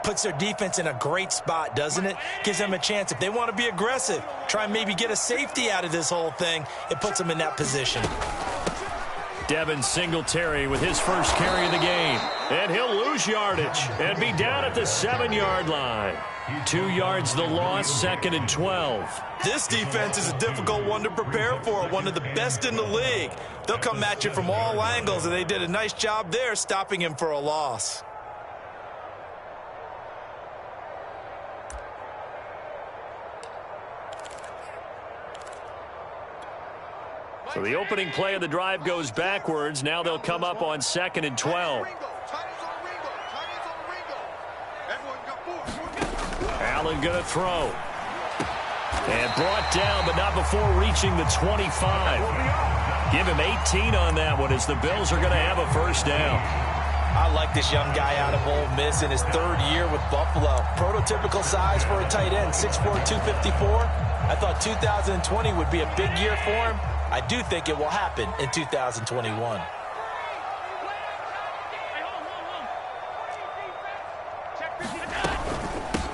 Puts their defense in a great spot, doesn't it? Gives them a chance. If they want to be aggressive, try and maybe get a safety out of this whole thing, it puts them in that position. Devin Singletary with his first carry of the game. And he'll lose yardage and be down at the 7-yard line. 2 yards the loss, 2nd and 12. This defense is a difficult one to prepare for, one of the best in the league. They'll come at you from all angles, and they did a nice job there stopping him for a loss. So the opening play of the drive goes backwards. Now they'll come up on 2nd and 12. Allen going to throw. And brought down, but not before reaching the 25. Give him 18 on that one as the Bills are going to have a first down. I like this young guy out of Ole Miss in his 3rd year with Buffalo. Prototypical size for a tight end, 6'4", 254. I thought 2020 would be a big year for him. I do think it will happen in 2021.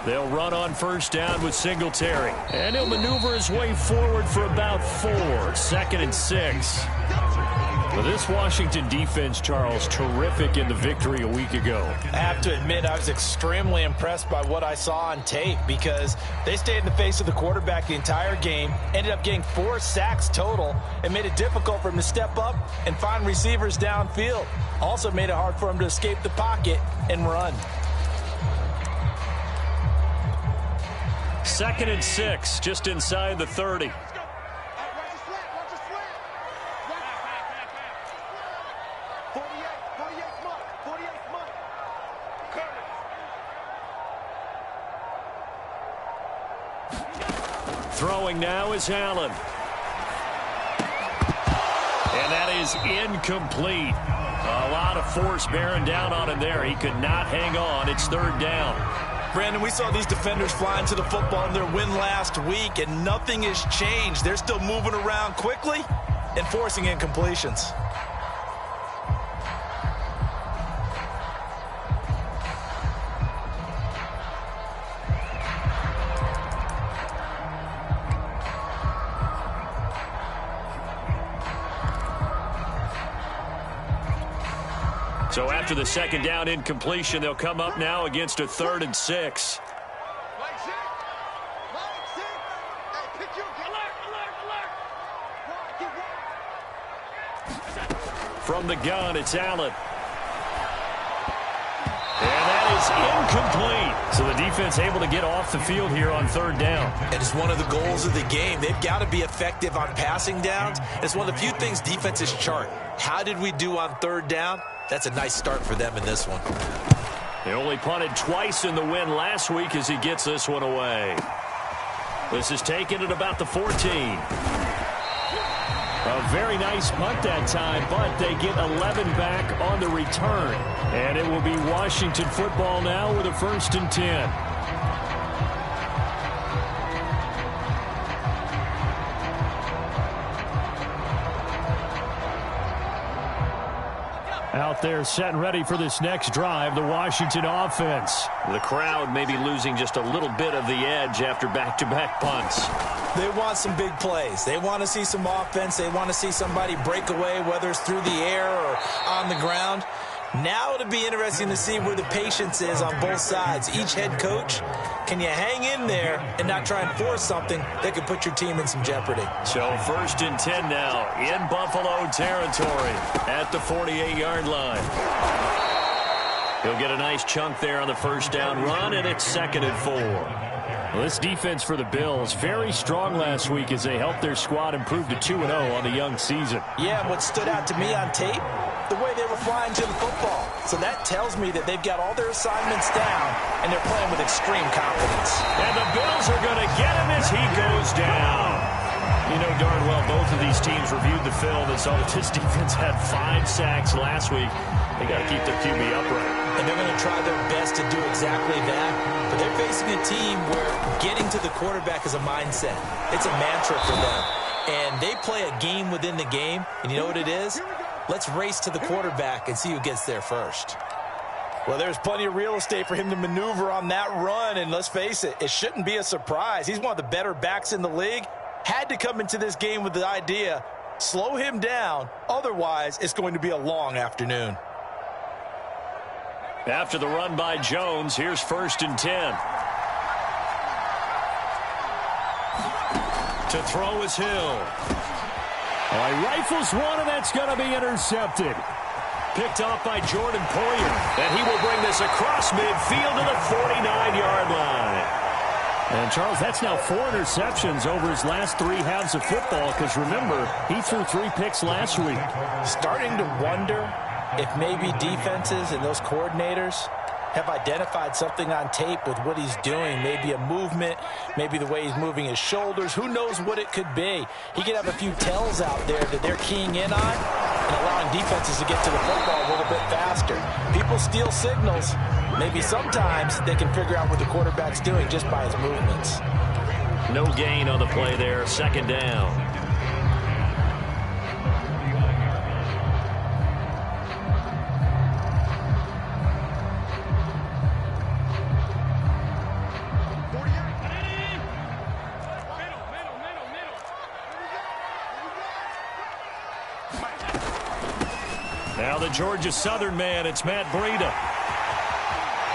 They'll run on first down with Singletary. And he'll maneuver his way forward for about 4. 2nd and 6. Well, this Washington defense, Charles, terrific in the victory a week ago. I have to admit, I was extremely impressed by what I saw on tape because they stayed in the face of the quarterback the entire game, ended up getting 4 sacks total, and made it difficult for him to step up and find receivers downfield. Also made it hard for him to escape the pocket and run. 2nd and 6, just inside the 30. Throwing now is Allen. And that is incomplete. A lot of force bearing down on him there. He could not hang on. It's 3rd down. Brandon, we saw these defenders fly into the football in their win last week, and nothing has changed. They're still moving around quickly and forcing incompletions. So after the 2nd down incompletion, they'll come up now against a 3rd and 6. From the gun, it's Allen. And that is incomplete. So the defense able to get off the field here on 3rd down. It is one of the goals of the game. They've got to be effective on passing downs. It's one of the few things defenses chart. How did we do on 3rd down? That's a nice start for them in this one. They only punted twice in the win last week as he gets this one away. This is taken at about the 14. A very nice punt that time, but they get 11 back on the return. And it will be Washington football now with a 1st and 10. Out there set and ready for this next drive, the Washington offense. The crowd may be losing just a little bit of the edge after back-to-back punts. They want some big plays. They want to see some offense. They want to see somebody break away, whether it's through the air or on the ground. Now it'll be interesting to see where the patience is on both sides. Each head coach, can you hang in there and not try and force something that could put your team in some jeopardy? So 1st and 10 now in Buffalo territory at the 48-yard line. He'll get a nice chunk there on the 1st down run, and it's 2nd and 4. Well, this defense for the Bills, very strong last week as they helped their squad improve to 2-0 on the young season. Yeah, what stood out to me on tape, the way they were flying to the football. So that tells me that they've got all their assignments down, and they're playing with extreme confidence. And the Bills are going to get him as he goes down. You know darn well both of these teams reviewed the film and saw that this defense had 5 sacks last week. They got to keep their QB upright. And they're going to try their best to do exactly that. But they're facing a team where getting to the quarterback is a mindset. It's a mantra for them. And they play a game within the game. And you know what it is? Let's race to the quarterback and see who gets there first. Well, there's plenty of real estate for him to maneuver on that run, and let's face it, it shouldn't be a surprise. He's one of the better backs in the league. Had to come into this game with the idea, slow him down, otherwise it's going to be a long afternoon. After the run by Jones, here's 1st and 10. To throw is Hill. Oh, he rifles one, and that's going to be intercepted. Picked off by Jordan Poyer. And he will bring this across midfield to the 49-yard line. And, Charles, that's now 4 interceptions over his last 3 halves of football, because, remember, he threw 3 picks last week. Starting to wonder if maybe defenses and those coordinators have identified something on tape with what he's doing. Maybe a movement, maybe the way he's moving his shoulders. Who knows what it could be? He could have a few tells out there that they're keying in on and allowing defenses to get to the football a little bit faster. People steal signals. Maybe sometimes they can figure out what the quarterback's doing just by his movements. No gain on the play there. 2nd down. Now the Georgia Southern man, it's Matt Breida.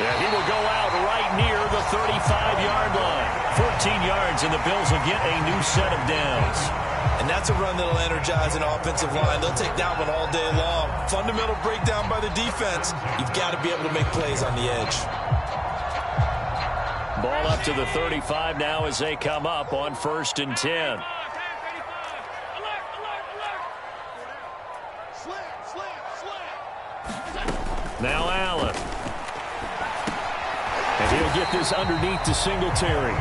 Yeah, he will go out right near the 35-yard line. 14 yards, and the Bills will get a new set of downs. And that's a run that'll energize an offensive line. They'll take that one all day long. Fundamental breakdown by the defense. You've got to be able to make plays on the edge. Ball up to the 35 now as they come up on 1st and 10. Now Allen. And he'll get this underneath to Singletary.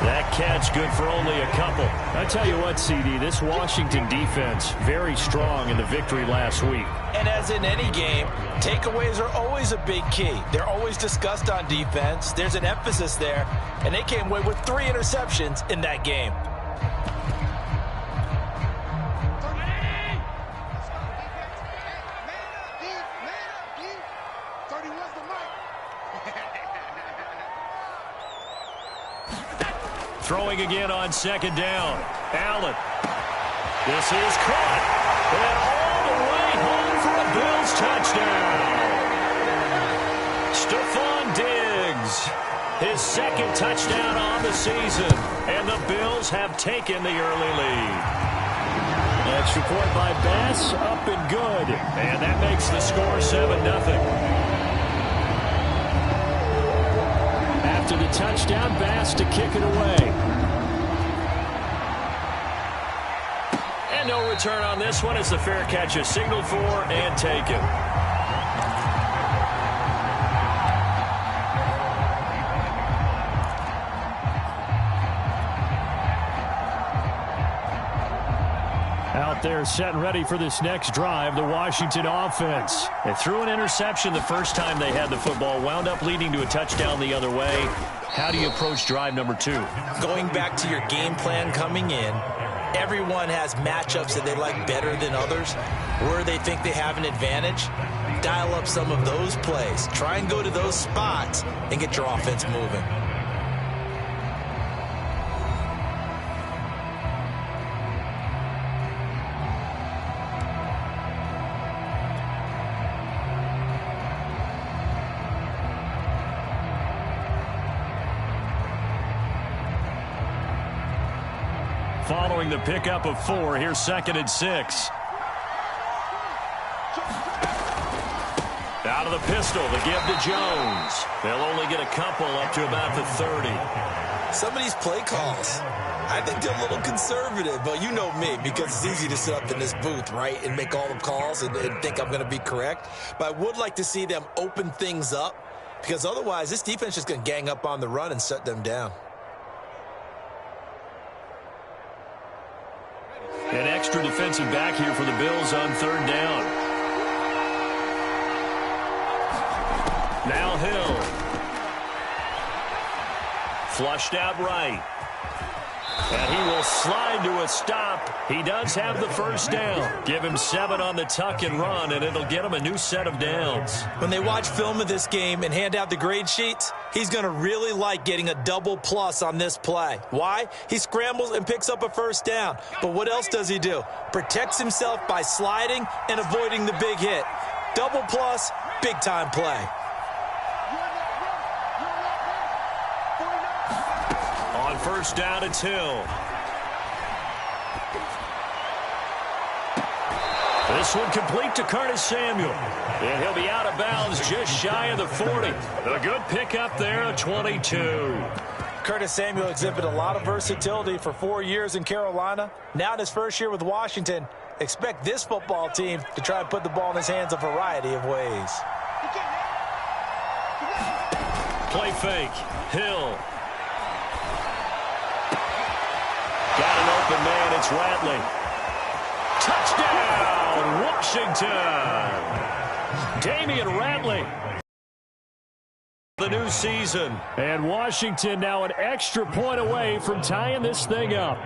That catch good for only a couple. I tell you what, CD, this Washington defense, very strong in the victory last week. And as in any game, takeaways are always a big key. They're always discussed on defense. There's an emphasis there, and they came away with 3 interceptions in that game. Throwing again on 2nd down. Allen. This is caught. And all the way home for a Bills touchdown. Stephon Diggs. His 2nd touchdown on the season. And the Bills have taken the early lead. Extra point by Bass, up and good. And that makes the score 7-0. After the touchdown, Bass to kick it away. And no return on this one as the fair catch is signaled for and taken. Out there set and ready for this next drive, the Washington offense. They threw an interception the first time they had the football, wound up leading to a touchdown the other way. How do you approach drive number 2? Going back to your game plan coming in, everyone has matchups that they like better than others, where they think they have an advantage. Dial up some of those plays. Try and go to those spots and get your offense moving. Following the pickup of 4, here's 2nd and 6. Out of the pistol, the give to Jones. They'll only get a couple up to about the 30. Some of these play calls, I think they're a little conservative, but you know me, because it's easy to sit up in this booth, right, and make all the calls and think I'm going to be correct. But I would like to see them open things up, because otherwise this defense is going to gang up on the run and shut them down. An extra defensive back here for the Bills on 3rd down. Now Hill. Flushed out right. And he will slide to a stop. He does have the first down. Give him 7 on the tuck and run, and it'll get him a new set of downs. When they watch film of this game and hand out the grade sheets, he's going to really like getting a double plus on this play. Why? He scrambles and picks up a first down. But what else does he do? Protects himself by sliding and avoiding the big hit. Double plus, big-time play. On first down, it's Hill. This one complete to Curtis Samuel. And he'll be out of bounds just shy of the 40. A good pickup there, a 22. Curtis Samuel exhibited a lot of versatility for 4 years in Carolina. Now in his first year with Washington, expect this football team to try and put the ball in his hands a variety of ways. Play fake. Hill. Got an open man. It's Ratley. Touchdown, Washington. Damian Ratley. The new season. And Washington now an extra point away from tying this thing up.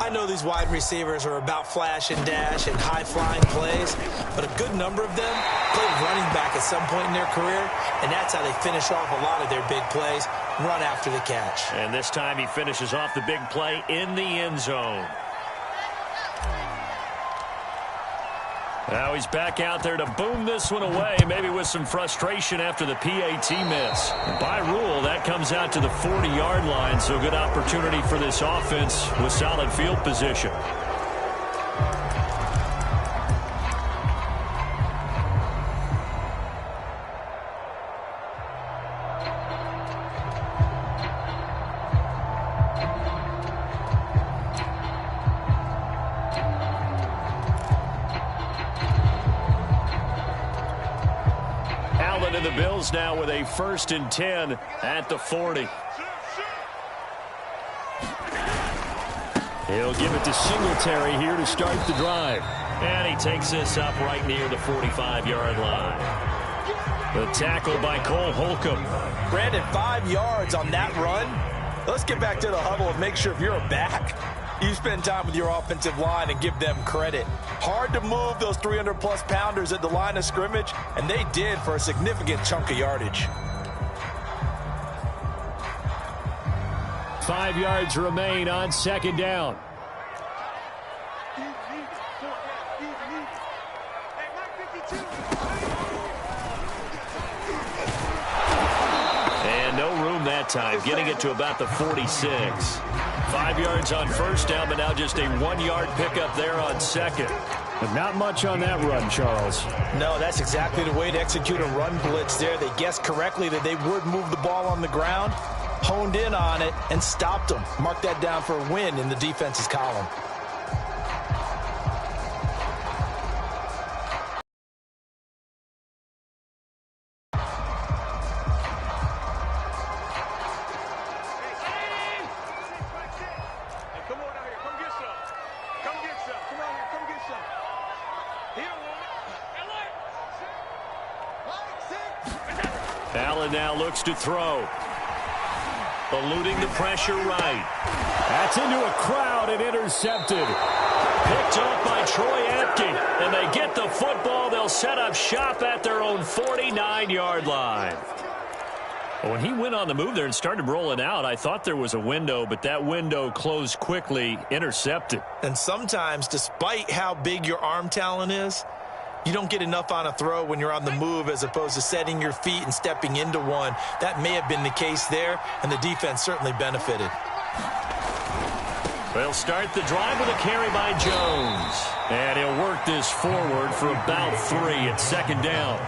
I know these wide receivers are about flash and dash and high-flying plays, but a good number of them played running back at some point in their career, and that's how they finish off a lot of their big plays, run after the catch. And this time he finishes off the big play in the end zone. Now he's back out there to boom this one away, maybe with some frustration after the PAT miss. By rule, that comes out to the 40-yard line, so good opportunity for this offense with solid field position. And the Bills now with a 1st and 10 at the 40. He'll give it to Singletary here to start the drive. And he takes this up right near the 45-yard line. The tackle by Cole Holcomb. Brandon, 5 yards on that run. Let's get back to the huddle and make sure if you're a back, you spend time with your offensive line and give them credit. Hard to move those 300-plus pounders at the line of scrimmage, and they did for a significant chunk of yardage. 5 yards remain on 2nd down. And no room that time, getting it to about the 46. 5 yards on 1st down, but now just a 1-yard pickup there on 2nd. But not much on that run, Charles. No, that's exactly the way to execute a run blitz there. They guessed correctly that they would move the ball on the ground, honed in on it, and stopped them. Mark that down for a win in the defense's column. Allen now looks to throw. Eluding the pressure right. That's into a crowd and intercepted. Picked up by Troy Apke. And they get the football. They'll set up shop at their own 49-yard line. When he went on the move there and started rolling out, I thought there was a window, but that window closed quickly, intercepted. And sometimes, despite how big your arm talent is, you don't get enough on a throw when you're on the move as opposed to setting your feet and stepping into one. That may have been the case there, and the defense certainly benefited. They'll start the drive with a carry by Jones. And he'll work this forward for about 3 at 2nd down.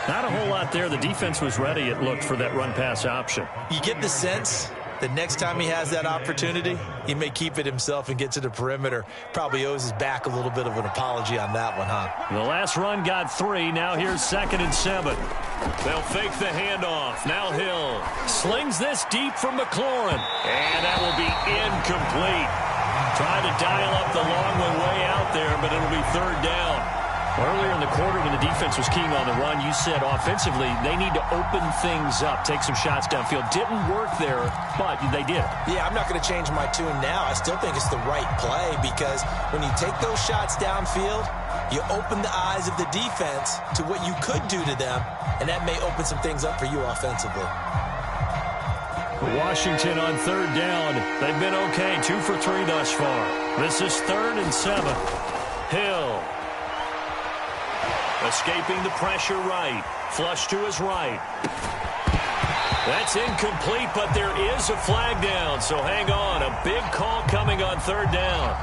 Not a whole lot there. The defense was ready, it looked, for that run-pass option. You get the sense that next time he has that opportunity, he may keep it himself and get to the perimeter. Probably owes his back a little bit of an apology on that one, huh? The last run got 3. Now here's 2nd and 7. They'll fake the handoff. Now Hill slings this deep from McLaurin. And that will be incomplete. Trying to dial up the long one way out there, but it'll be 3rd down. Earlier in the quarter when the defense was keying on the run, you said offensively they need to open things up, take some shots downfield. Didn't work there, but they did. Yeah, I'm not going to change my tune now. I still think it's the right play because when you take those shots downfield, you open the eyes of the defense to what you could do to them, and that may open some things up for you offensively. Washington on third down. They've been okay, 2 for 3 thus far. This is 3rd and 7. Hill. Escaping the pressure right. Flush to his right. That's incomplete, but there is a flag down, so hang on. A big call coming on 3rd down.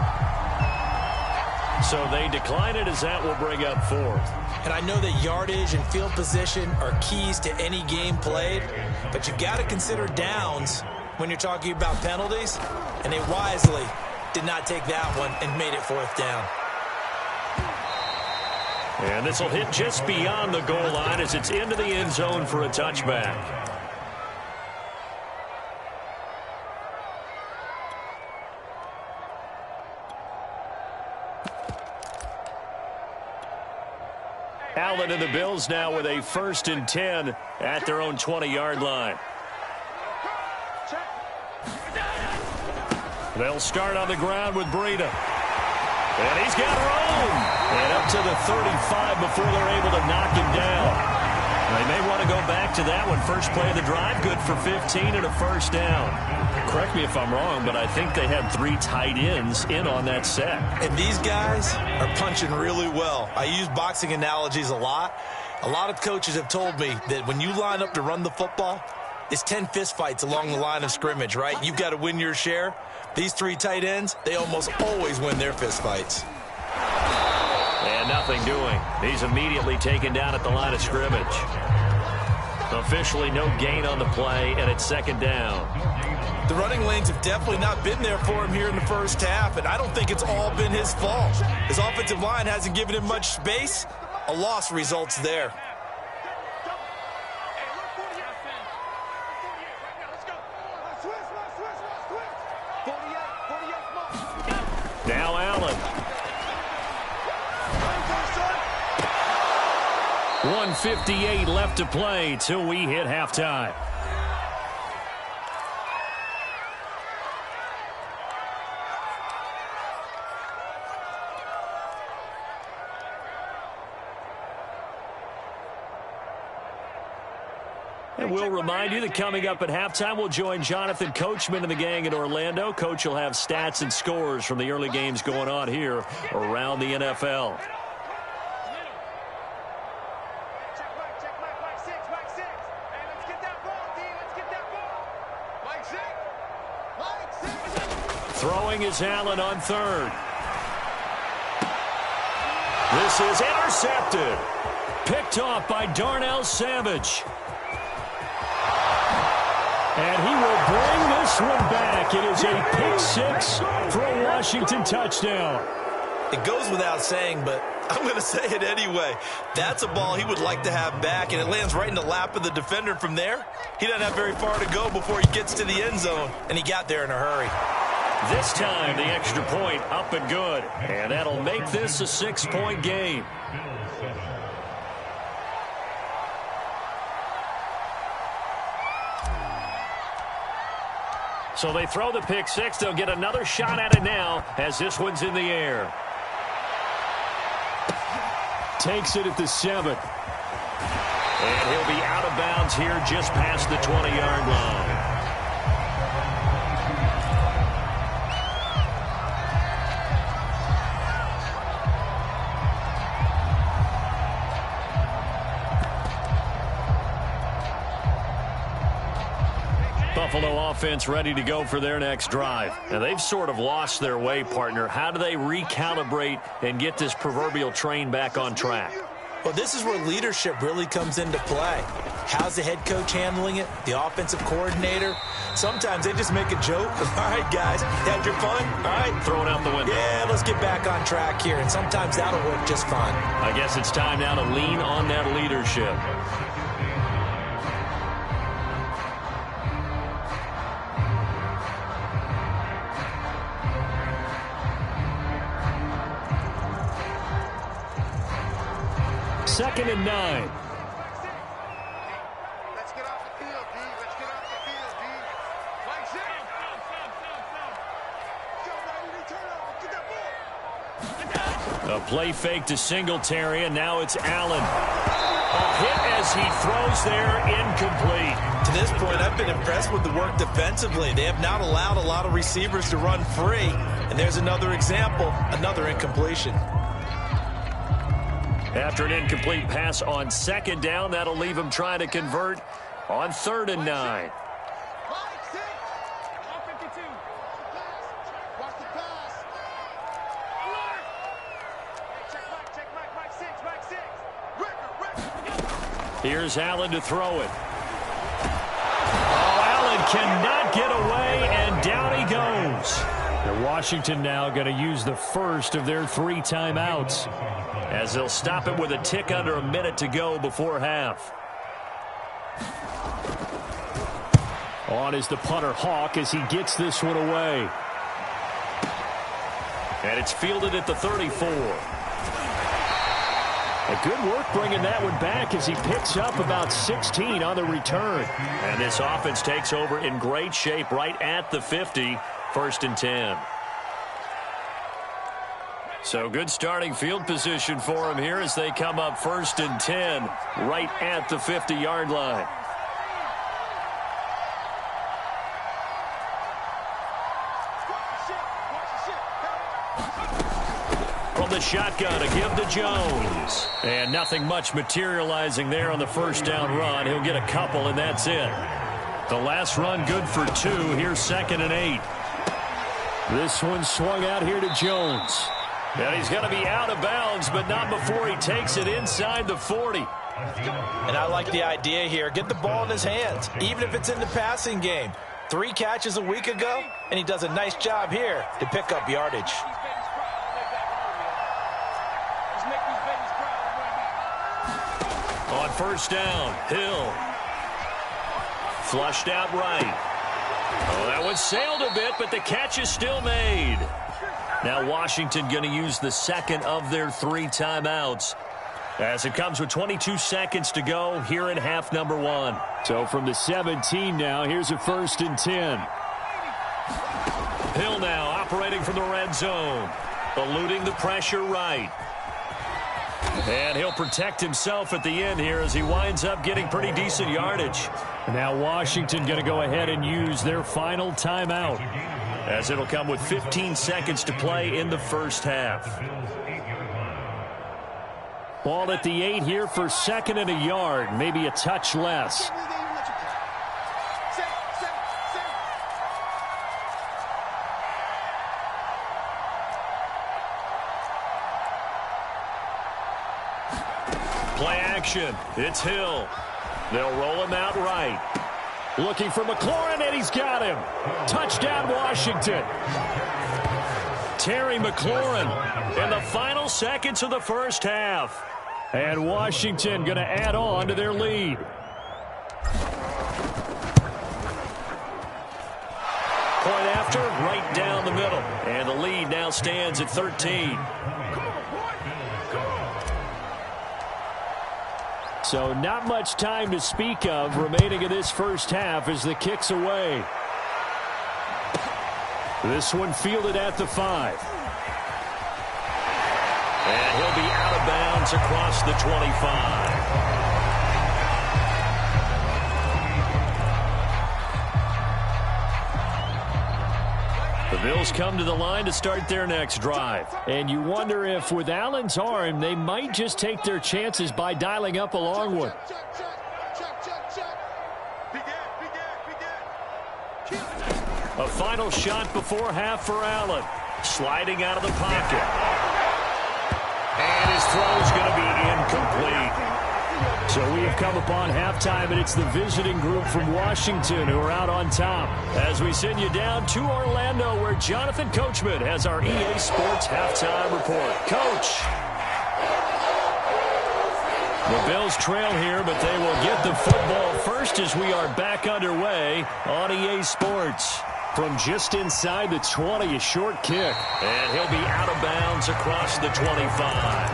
So they decline it as that will bring up 4th. And I know that yardage and field position are keys to any game played, but you got to consider downs when you're talking about penalties, and they wisely did not take that one and made it 4th down. And this will hit just beyond the goal line as it's into the end zone for a touchback. Allen and the Bills now with a 1st and 10 at their own 20-yard line. They'll start on the ground with Breida. And he's got room. And up to the 35 before they're able to knock him down. They may want to go back to that one. First play of the drive, good for 15 and a 1st down. Correct me if I'm wrong, but I think they had 3 tight ends in on that set. And these guys are punching really well. I use boxing analogies a lot. A lot of coaches have told me that when you line up to run the football, it's 10 fistfights along the line of scrimmage, right? You've got to win your share. These 3 tight ends, they almost always win their fistfights. And nothing doing. He's immediately taken down at the line of scrimmage. Officially no gain on the play, and it's 2nd down. The running lanes have definitely not been there for him here in the first half, and I don't think it's all been his fault. His offensive line hasn't given him much space. A loss results there. Now Allen. 1:58 left to play till we hit halftime. And we'll remind you that coming up at halftime, we'll join Jonathan Coachman and the gang in Orlando. Coach will have stats and scores from the early games going on here around the NFL. Throwing is Allen on 3rd. This is intercepted. Picked off by Darnell Savage. And he will bring this one back. It is a pick-6 for a Washington touchdown. It goes without saying, but I'm going to say it anyway. That's a ball he would like to have back, and it lands right in the lap of the defender from there. He doesn't have very far to go before he gets to the end zone, and he got there in a hurry. This time, the extra point up and good. And that'll make this a 6-point game. So they throw the pick-6. They'll get another shot at it now as this one's in the air. Takes it at the 7. And he'll be out of bounds here just past the 20-yard line. Buffalo offense ready to go for their next drive. Now, they've sort of lost their way, partner. How do they recalibrate and get this proverbial train back on track? Well, this is where leadership really comes into play. How's the head coach handling it? The offensive coordinator? Sometimes they just make a joke. All right, guys, had your fun? All right. Throw it out the window. Yeah, let's get back on track here. And sometimes that'll work just fine. I guess it's time now to lean on that leadership. 2nd and 9. A play fake to Singletary, and now it's Allen. A hit as he throws there, incomplete. To this point, I've been impressed with the work defensively. They have not allowed a lot of receivers to run free. And there's another example, another incompletion. After an incomplete pass on 2nd down, that'll leave him trying to convert on 3rd and 9. Here's Allen to throw it. Oh, Allen cannot get away, and down he goes. And Washington now going to use the first of their 3 timeouts, as they'll stop it with a tick under a minute to go before half. On is the punter Hawk as he gets this one away. And it's fielded at the 34. A good work bringing that one back as he picks up about 16 on the return. And this offense takes over in great shape right at the 50, 1st and 10. So good starting field position for him here as they come up 1st and 10 right at the 50-yard line. From the shotgun, a give to Jones. And nothing much materializing there on the 1st down run. He'll get a couple, and that's it. The last run good for 2. Here's 2nd and 8. This one swung out here to Jones. And he's going to be out of bounds, but not before he takes it inside the 40. And I like the idea here. Get the ball in his hands, even if it's in the passing game. 3 catches a week ago, and he does a nice job here to pick up yardage. On 1st down, Hill. Flushed out right. Oh, that one sailed a bit, but the catch is still made. Now Washington going to use the 2nd of their 3 timeouts, as it comes with 22 seconds to go here in half number 1. So from the 17 now, here's a 1st and 10. Hill now operating from the red zone, eluding the pressure right. And he'll protect himself at the end here as he winds up getting pretty decent yardage. Now Washington going to go ahead and use their final timeout, as it'll come with 15 seconds to play in the 1st half. Ball at the 8 here for 2nd and a yard, maybe a touch less. Play action. It's Hill. They'll roll him out right. Looking for McLaurin, and he's got him. Touchdown, Washington. Terry McLaurin in the final seconds of the 1st half. And Washington going to add on to their lead. Point after, right down the middle. And the lead now stands at 13. So not much time to speak of remaining in this 1st half as the kick's away. This one fielded at the 5. And he'll be out of bounds across the 25. The Bills come to the line to start their next drive. And you wonder if with Allen's arm, they might just take their chances by dialing up a long one. A final shot before half for Allen. Sliding out of the pocket. And his throw's going to be incomplete. So we have come upon halftime, and it's the visiting group from Washington who are out on top. As we send you down to Orlando, where Jonathan Coachman has our EA Sports halftime report. Coach. The Bills trail here, but they will get the football first as we are back underway on EA Sports. From just inside the 20, a short kick. And he'll be out of bounds across the 25.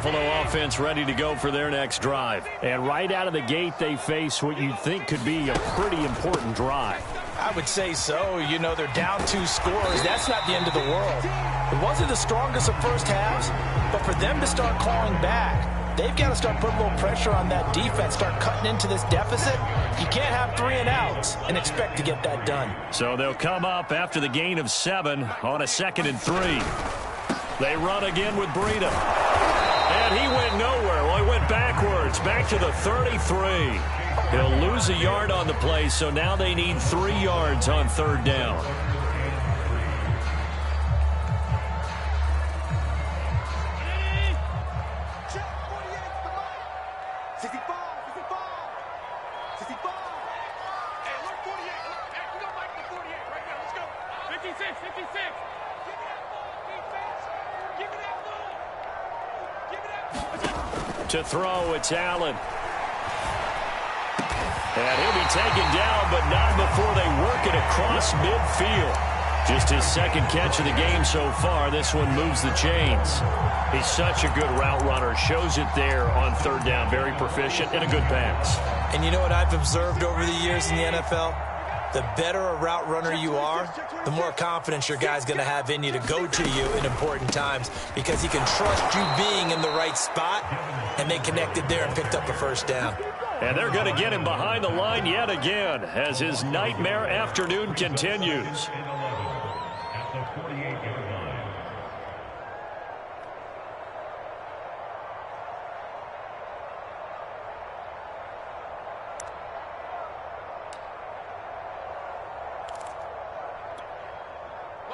Buffalo offense ready to go for their next drive. And right out of the gate, they face what you'd think could be a pretty important drive. I would say so. You know, they're down 2 scores. That's not the end of the world. It wasn't the strongest of first halves, but for them to start clawing back, they've got to start putting a little pressure on that defense, start cutting into this deficit. You can't have 3 and outs and expect to get that done. So they'll come up after the gain of 7 on a 2nd and 3. They run again with Breida. And he went nowhere. Well, he went backwards, back to the 33. He'll lose a yard on the play, so now they need 3 yards on 3rd down. To throw, it's Allen. And he'll be taken down, but not before they work it across midfield. Just his 2nd catch of the game so far. This one moves the chains. He's such a good route runner. Shows it there on 3rd down. Very proficient and a good pass. And you know what I've observed over the years in the NFL? The better a route runner you are, the more confidence your guy's going to have in you to go to you in important times because he can trust you being in the right spot, and they connected there and picked up a 1st down. And they're going to get him behind the line yet again as his nightmare afternoon continues.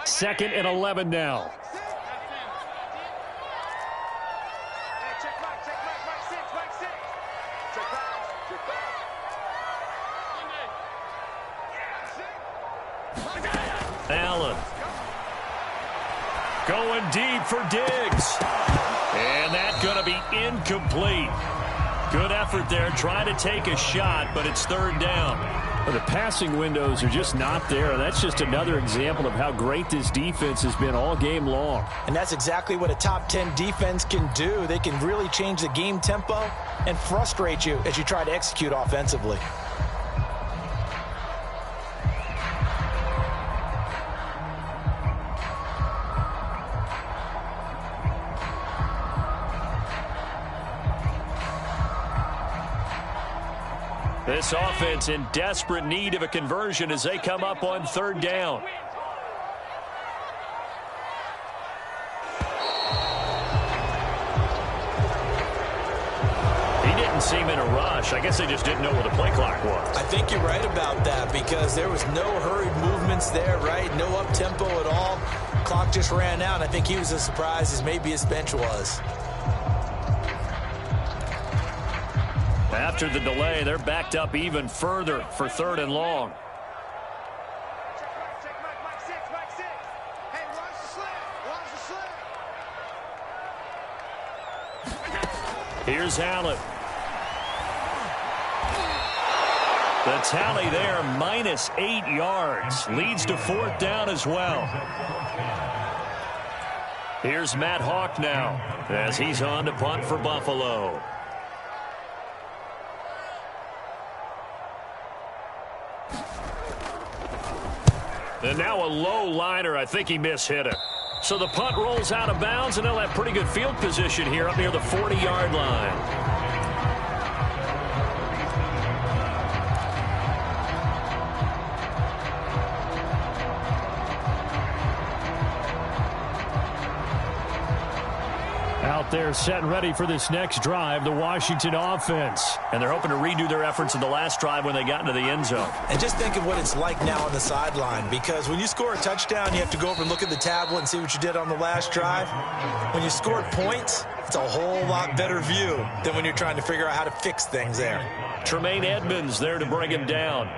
Second and 11 now. Allen. Going deep for Diggs. And that's going to be incomplete. Good effort there, trying to take a shot, but it's 3rd down. Well, the passing windows are just not there. That's just another example of how great this defense has been all game long. And that's exactly what a top 10 defense can do. They can really change the game tempo and frustrate you as you try to execute offensively. This offense in desperate need of a conversion as they come up on 3rd down. He didn't seem in a rush. I guess they just didn't know what the play clock was. I think you're right about that because there was no hurried movements there, right? No up-tempo at all. Clock just ran out. I think he was as surprised as maybe his bench was. After the delay, they're backed up even further for 3rd and long. Here's Allen. The tally there, -8 yards. Leads to 4th down as well. Here's Matt Hawk now as he's on to punt for Buffalo. And now a low liner. I think he mishit it. So the punt rolls out of bounds, and they'll have pretty good field position here up near the 40-yard line. Out there set and ready for this next drive, the Washington offense. And they're hoping to redo their efforts in the last drive when they got into the end zone. And just think of what it's like now on the sideline, because when you score a touchdown, you have to go over and look at the tablet and see what you did on the last drive. When you scored points, it's a whole lot better view than when you're trying to figure out how to fix things there. Tremaine Edmonds there to bring him down.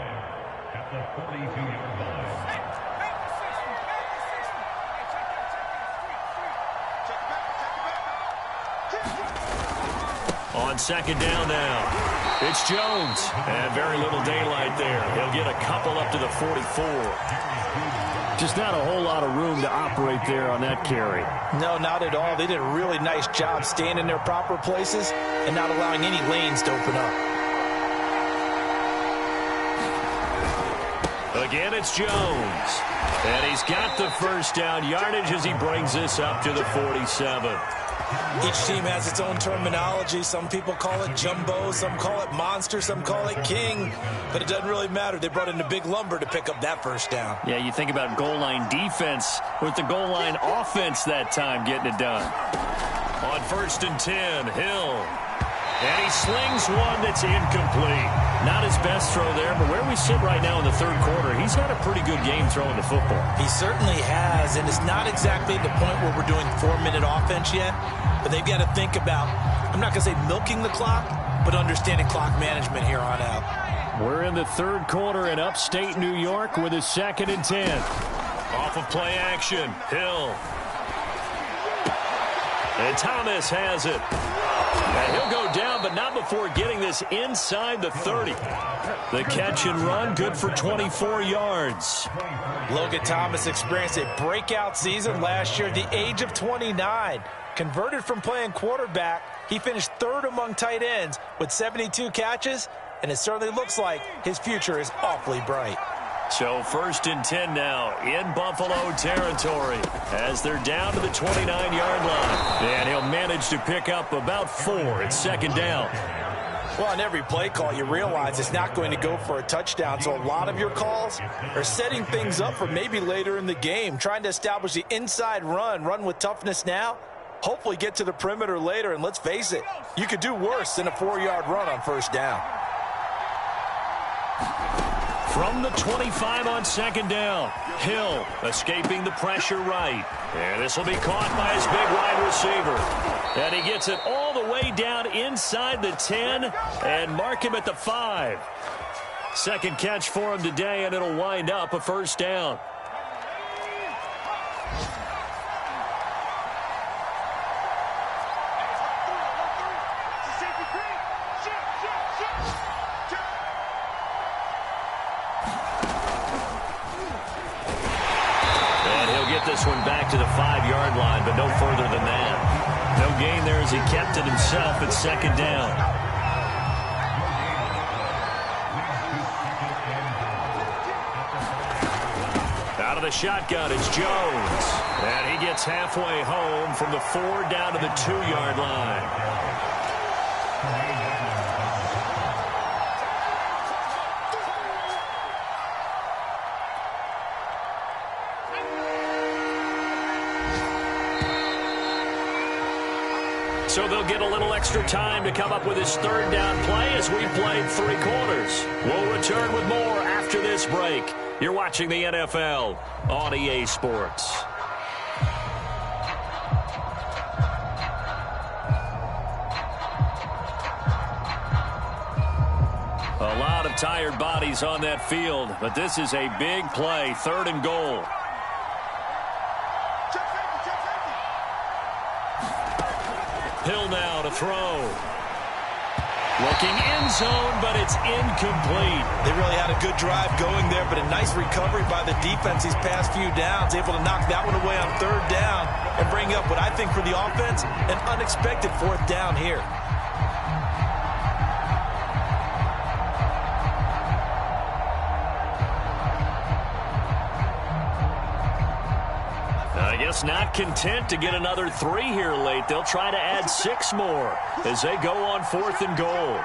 On 2nd down now, it's Jones. And very little daylight there. He'll get a couple up to the 44. Just not a whole lot of room to operate there on that carry. No, not at all. They did a really nice job staying in their proper places and not allowing any lanes to open up. Again, it's Jones. And he's got the first down yardage as he brings this up to the 47. Each team has its own terminology. Some people call it jumbo, some call it monster, some call it king. But it doesn't really matter. They brought in a big lumber to pick up that first down. Yeah, you think about goal line defense with the goal line offense that time getting it done. On 1st and 10, Hill. And he slings one that's incomplete. Not his best throw there, but where we sit right now in the third quarter, he's had a pretty good game throwing the football. He certainly has, and it's not exactly the point where we're doing 4-minute offense yet, but they've got to think about, I'm not going to say milking the clock, but understanding clock management here on out. We're in the third quarter in upstate New York with a 2nd and 10. Off of play action, Hill. And Thomas has it. And he'll go down, but not before getting this inside the 30. The catch and run, good for 24 yards. Logan Thomas experienced a breakout season last year at the age of 29. Converted from playing quarterback, he finished 3rd among tight ends with 72 catches, and it certainly looks like his future is awfully bright. So 1st and 10 now in Buffalo territory as they're down to the 29-yard line. And he'll manage to pick up about 4 at 2nd down. Well, on every play call, you realize it's not going to go for a touchdown. So a lot of your calls are setting things up for maybe later in the game, trying to establish the inside run with toughness now, hopefully get to the perimeter later. And let's face it, you could do worse than a 4-yard run on 1st down. From the 25 on 2nd down, Hill escaping the pressure right. And this will be caught by his big wide receiver. And he gets it all the way down inside the 10 and mark him at the 5. Second catch for him today, and it'll wind up a 1st down. This one back to the 5-yard line, but no further than that. No gain there as he kept it himself at 2nd down. Out of the shotgun, it's Jones. And he gets halfway home from the 4 down to the 2-yard line. So they'll get a little extra time to come up with his 3rd down play as we played 3 quarters. We'll return with more after this break. You're watching the NFL on EA Sports. A lot of tired bodies on that field, but this is a big play, 3rd and goal. Hill now to throw. Looking end zone, but it's incomplete. They really had a good drive going there, but a nice recovery by the defense these past few downs. Able to knock that one away on 3rd down and bring up what I think for the offense, an unexpected 4th down here. I guess not content to get another 3 here late. They'll try to add 6 more as they go on 4th and goal.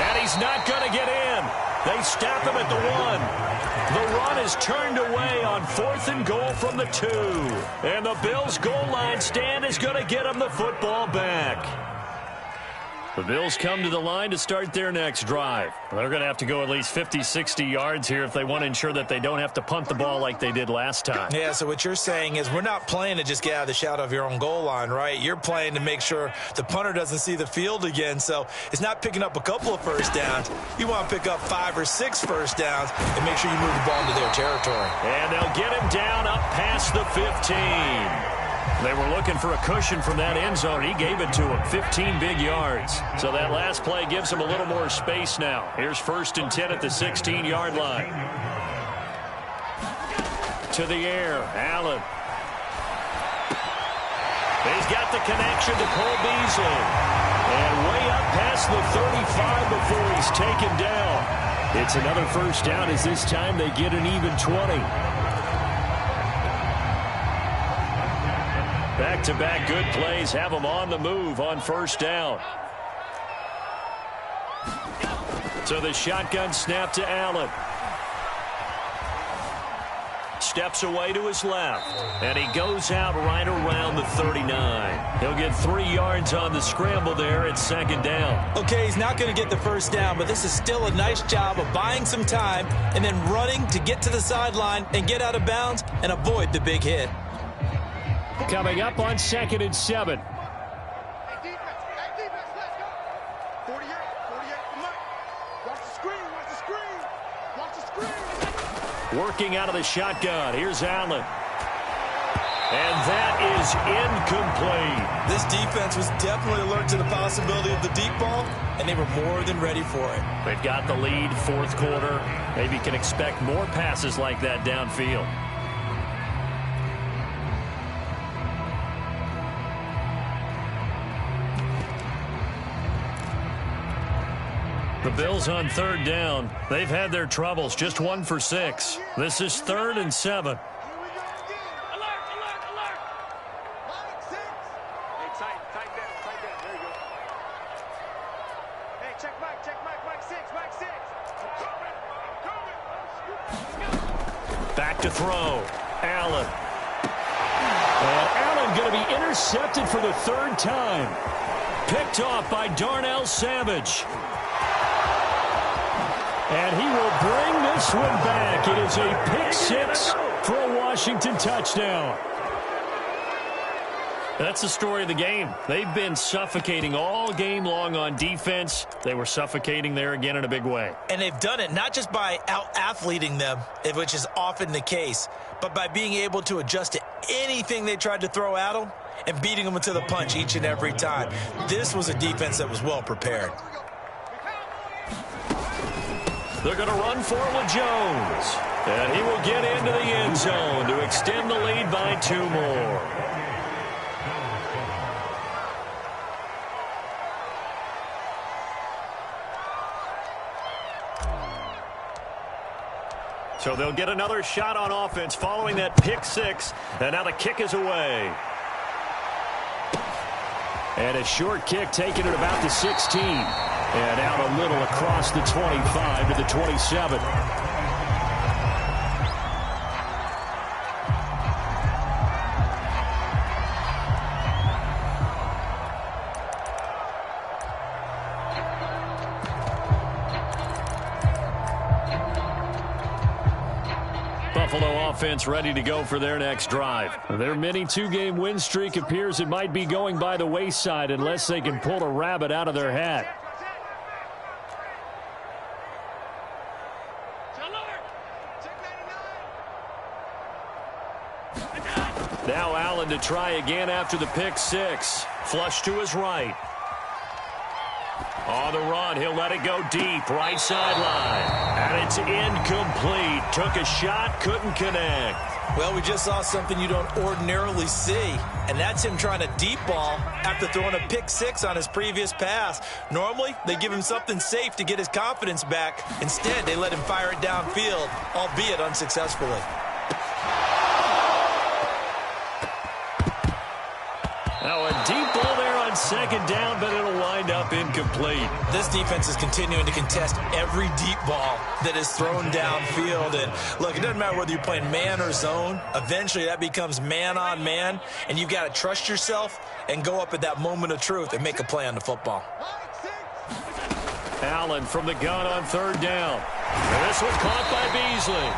And he's not going to get in. They stop him at the 1. The run is turned away on 4th and goal from the 2. And the Bills' goal line stand is going to get him the football back. The Bills come to the line to start their next drive. They're going to have to go at least 50, 60 yards here if they want to ensure that they don't have to punt the ball like they did last time. Yeah, so what you're saying is we're not playing to just get out of the shadow of your own goal line, right? You're playing to make sure the punter doesn't see the field again. So it's not picking up a couple of 1st downs. You want to pick up 5 or 6 1st downs and make sure you move the ball into their territory. And they'll get him down up past the 15. They were looking for a cushion from that end zone. He gave it to him, 15 big yards. So that last play gives him a little more space now. Here's 1st and 10 at the 16-yard line. To the air, Allen. He's got the connection to Cole Beasley. And way up past the 35 before he's taken down. It's another 1st down as this time they get an even 20. Back-to-back good plays have them on the move on 1st down. So the shotgun snap to Allen. Steps away to his left, and he goes out right around the 39. He'll get 3 yards on the scramble there at 2nd down. Okay, he's not going to get the 1st down, but this is still a nice job of buying some time and then running to get to the sideline and get out of bounds and avoid the big hit. Coming up on 2nd and 7. Hey, defense, let's go. 48, come on. Watch the screen. Working out of the shotgun. Here's Allen. And that is incomplete. This defense was definitely alert to the possibility of the deep ball, and they were more than ready for it. They've got the lead, 4th quarter. Maybe can expect more passes like that downfield. The Bills on 3rd down. They've had their troubles, just 1 for 6. This is 3rd and 7. Alert. Mike 6. Hey, tight down. There you go. Hey, check Mike 6. I'm coming. Back to throw. Allen. And Allen going to be intercepted for the 3rd time. Picked off by Darnell Savage. And he will bring this one back. It is a pick 6 for a Washington touchdown. That's the story of the game. They've been suffocating all game long on defense. They were suffocating there again in a big way. And they've done it not just by out-athleting them, which is often the case, but by being able to adjust to anything they tried to throw at them and beating them to the punch each and every time. This was a defense that was well prepared. They're going to run for it with Jones. And he will get into the end zone to extend the lead by 2 more. So they'll get another shot on offense following that pick 6. And now the kick is away. And a short kick taken at about the 16. And out a little across the 25 to the 27. Buffalo offense ready to go for their next drive. Their mini 2-game win streak appears it might be going by the wayside unless they can pull a rabbit out of their hat. Now Allen to try again after the pick 6. Flush to his right. On the run, he'll let it go deep, right sideline. And it's incomplete. Took a shot, couldn't connect. Well, we just saw something you don't ordinarily see, and that's him trying to deep ball after throwing a pick 6 on his previous pass. Normally, they give him something safe to get his confidence back. Instead, they let him fire it downfield, albeit unsuccessfully. Now a deep ball there on 2nd down, but it'll wind up incomplete. This defense is continuing to contest every deep ball that is thrown downfield. And look, it doesn't matter whether you're playing man or zone. Eventually that becomes man on man, and you've got to trust yourself and go up at that moment of truth and make a play on the football. Allen from the gun on 3rd down. And this one's caught by Beasley.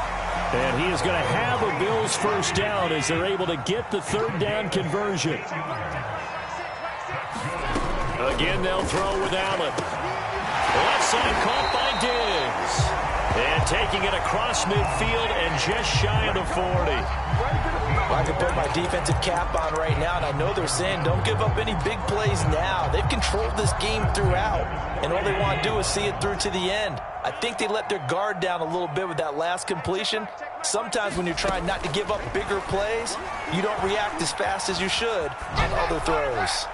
And he is going to have a Bills 1st down as they're able to get the 3rd down conversion. Again, they'll throw with Allen. Left side caught by Diggs. And taking it across midfield and just shy of the 40. I can put my defensive cap on right now, and I know they're saying don't give up any big plays now. They've controlled this game throughout, and all they want to do is see it through to the end. I think they let their guard down a little bit with that last completion. Sometimes when you're trying not to give up bigger plays, you don't react as fast as you should on other throws.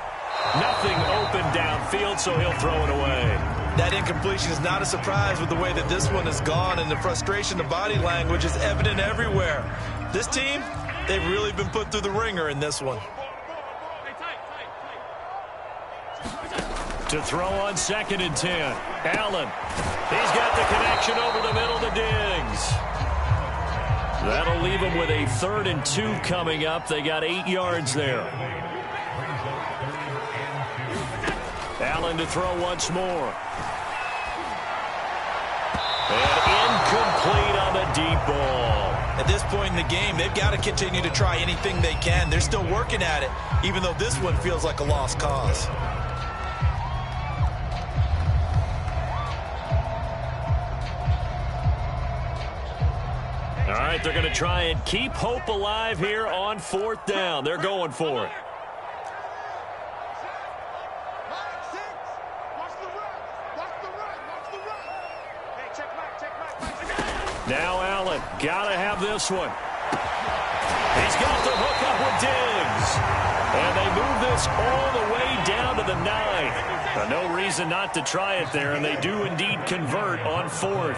Nothing open downfield, so he'll throw it away. That incompletion is not a surprise with the way that this one has gone, and the frustration, the body language is evident everywhere. This team, they've really been put through the ringer in this one. To throw on 2nd and 10. Allen. He's got the connection over the middle to Diggs. That'll leave him with a 3rd and 2 coming up. They got 8 yards there. Allen to throw once more. And incomplete on the deep ball. At this point in the game, they've got to continue to try anything they can. They're still working at it, even though this one feels like a lost cause. All right, they're going to try and keep hope alive here on 4th down. They're going for it. Now Allen, got to have this one. He's got the hook up with Diggs. And they move this all the way down to the 9. No reason not to try it there, and they do indeed convert on 4th.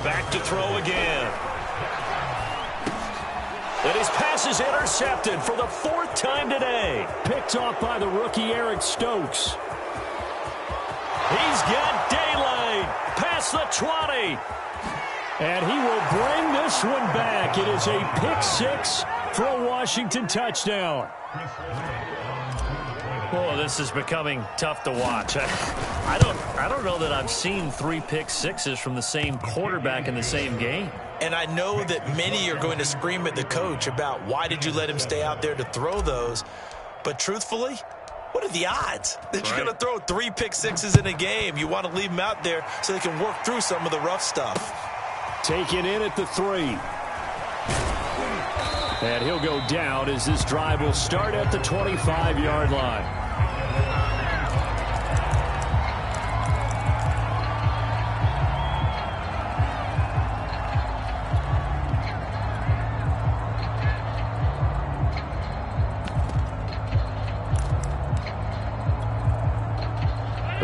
Back to throw again. And his pass is intercepted for the 4th time today. Picked off by the rookie Eric Stokes. He's got daylight past the 20. And he will bring this one back. It is a pick 6 for a Washington touchdown. Oh, this is becoming tough to watch. I don't know that I've seen 3 pick 6s from the same quarterback in the same game. And I know that many are going to scream at the coach about why did you let him stay out there to throw those. But truthfully, what are the odds that you're going to throw 3 pick 6s in a game? You want to leave them out there so they can work through some of the rough stuff. Taken in at the 3. And he'll go down as this drive will start at the 25-yard line.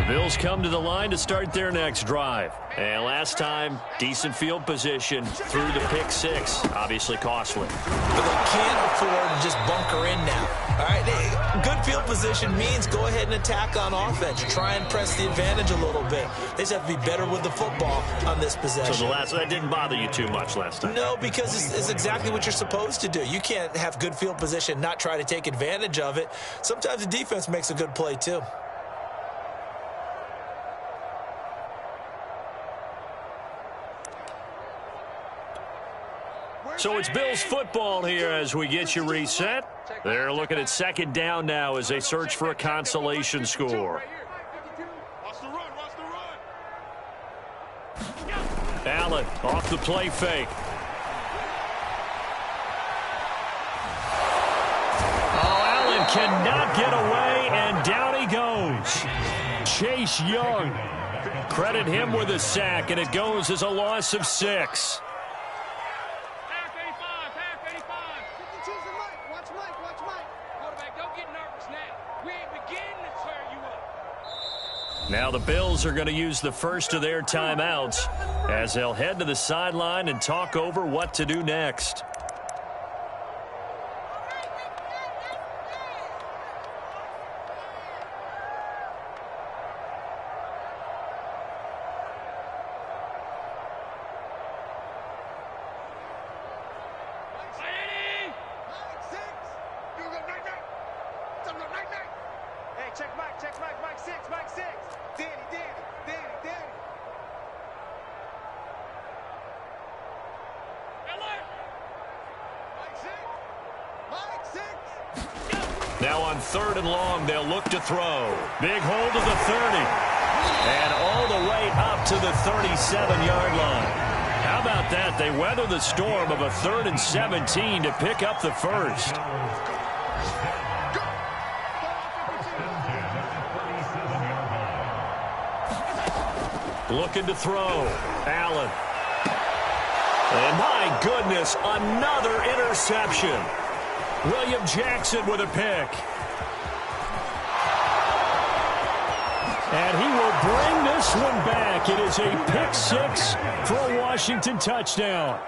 Bills come to the line to start their next drive. And last time, decent field position through the pick 6. Obviously costly. But they can't afford to just bunker in now. All right, good field position means go ahead and attack on offense. Try and press the advantage a little bit. They just have to be better with the football on this possession. So that didn't bother you too much last time? No, because it's exactly what you're supposed to do. You can't have good field position, not try to take advantage of it. Sometimes the defense makes a good play too. So it's Bills football here as we get you reset. They're looking at 2nd down now as they search for a consolation score. Allen off the play fake. Oh, Allen cannot get away, and down he goes. Chase Young. Credit him with a sack, and it goes as a loss of 6. Now the Bills are going to use the first of their timeouts as they'll head to the sideline and talk over what to do next. Now on 3rd and long, they'll look to throw. Big hold of the 30. And all the way up to the 37-yard line. How about that? They weather the storm of a 3rd and 17 to pick up the first. Looking to throw. Allen. And my goodness, another interception. William Jackson with a pick. And he will bring this one back. It is a pick 6 for a Washington touchdown.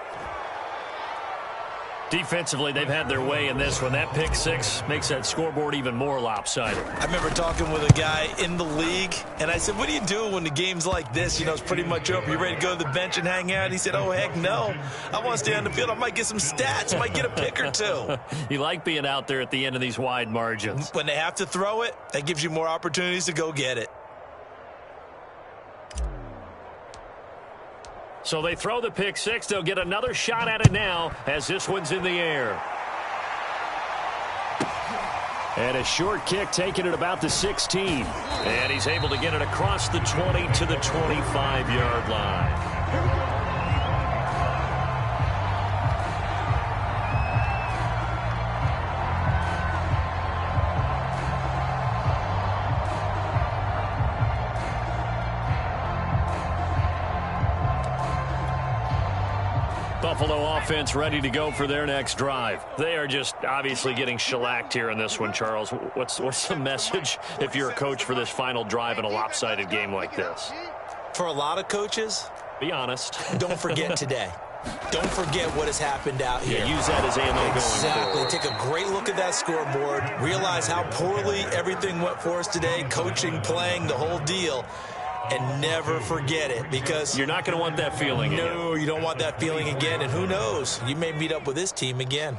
Defensively, they've had their way in this one. That pick 6 makes that scoreboard even more lopsided. I remember talking with a guy in the league, and I said, what do you do when the game's like this? You know, it's pretty much over. You ready to go to the bench and hang out? He said, oh, heck no. I want to stay on the field. I might get some stats. I might get a pick or two. You like being out there at the end of these wide margins. When they have to throw it, that gives you more opportunities to go get it. So they throw the pick 6. They'll get another shot at it now as this one's in the air. And a short kick taken at about the 16. And he's able to get it across the 20 to the 25-yard line. Buffalo offense ready to go for their next drive. They are just obviously getting shellacked here in this one, Charles. What's the message if you're a coach for this final drive in a lopsided game like this? For a lot of coaches, be honest. Don't forget today. Don't forget what has happened out here. Yeah, use that as ammo going forward. Exactly. Take a great look at that scoreboard. Realize how poorly everything went for us today. Coaching, playing, the whole deal. And never forget it, because you're not going to want that feeling again. No, you don't want that feeling again. And who knows? You may meet up with this team again.